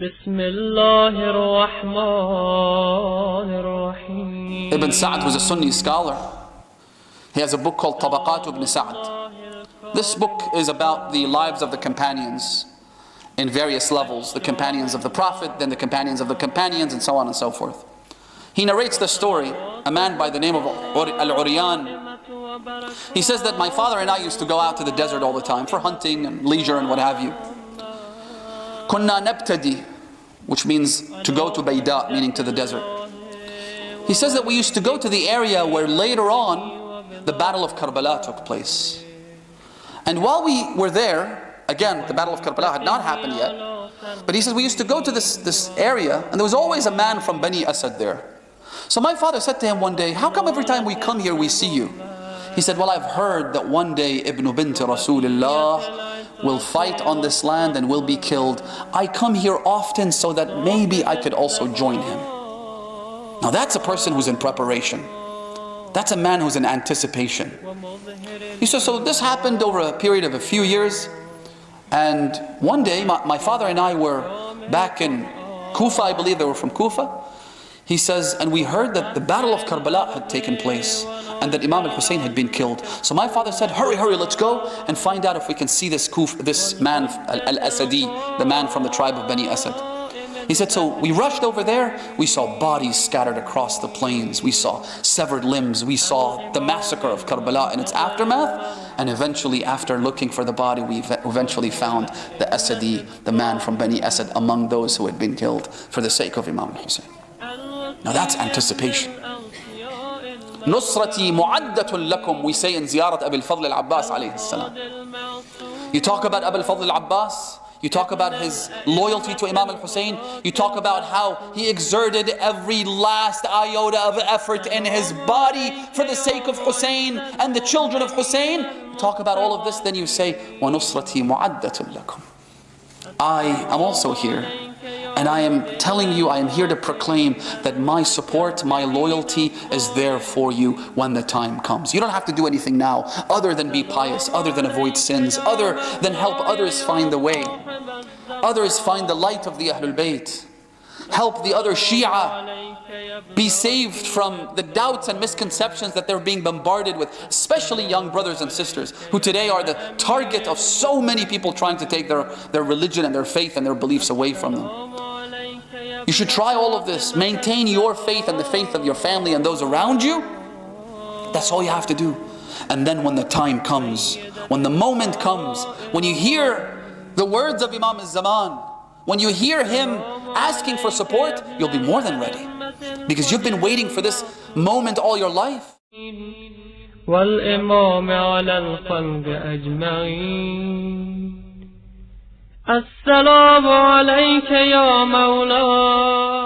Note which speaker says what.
Speaker 1: Ibn Sa'd was a Sunni scholar. He has a book called Tabaqat ibn Sa'd. This book is about the lives of the companions in various levels. The companions of the Prophet, then the companions of the companions, and so on and so forth. He narrates the story, a man by the name of Al-Uryan. He says that my father and I used to go out to the desert all the time for hunting and leisure and what have you. Kunna nabtadi, which means to go to Bayda, meaning to the desert. He says that we used to go to the area where later on the Battle of Karbala took place. And while we were there, again, the Battle of Karbala had not happened yet, but he says we used to go to this area, and there was always a man from Bani Asad there. So my father said to him one day, how come every time we come here we see you? He said, well, I've heard that one day Ibn Bint Rasulullah will fight on this land and will be killed. I come here often so that maybe I could also join him. Now that's a person who's in preparation. That's a man who's in anticipation. He says, so this happened over a period of a few years. And one day, my father and I were back in Kufa, I believe they were from Kufa. He says, and we heard that the Battle of Karbala had taken place and that Imam al-Hussein had been killed. So my father said, hurry, let's go and find out if we can see this man, Al-Asadi, the man from the tribe of Bani Asad. He said, so we rushed over there. We saw bodies scattered across the plains. We saw severed limbs. We saw the massacre of Karbala and its aftermath. And eventually, after looking for the body, we eventually found the Asadi, the man from Bani Asad, among those who had been killed for the sake of Imam al-Hussein. Now that's anticipation. Nusrati mu'addatun lakum, we say in ziyarat Abil Fadl al-Abbas alayhi salam. You talk about Abil Fadl al-Abbas, you talk about his loyalty to Imam al-Hussein, you talk about how he exerted every last iota of effort in his body for the sake of Hussein and the children of Hussein. You talk about all of this, then you say, وَنُصْرَتِي مُعَدَّةٌ لَكُمْ. I am also here. And I am telling you, I am here to proclaim that my support, my loyalty is there for you when the time comes. You don't have to do anything now other than be pious, other than avoid sins, other than help others find the way. Others find the light of the Ahlul Bayt. Help the other Shia be saved from the doubts and misconceptions that they're being bombarded with, especially young brothers and sisters who today are the target of so many people trying to take their religion and their faith and their beliefs away from them. You should try all of this. Maintain your faith and the faith of your family and those around you. That's all you have to do. And then when the time comes, when the moment comes, when you hear the words of Imam-e-Zaman, when you hear him asking for support, you'll be more than ready. Because you've been waiting for this moment all your life.
Speaker 2: والإمام على الخلق أجمعين السلام عليك يا مولاي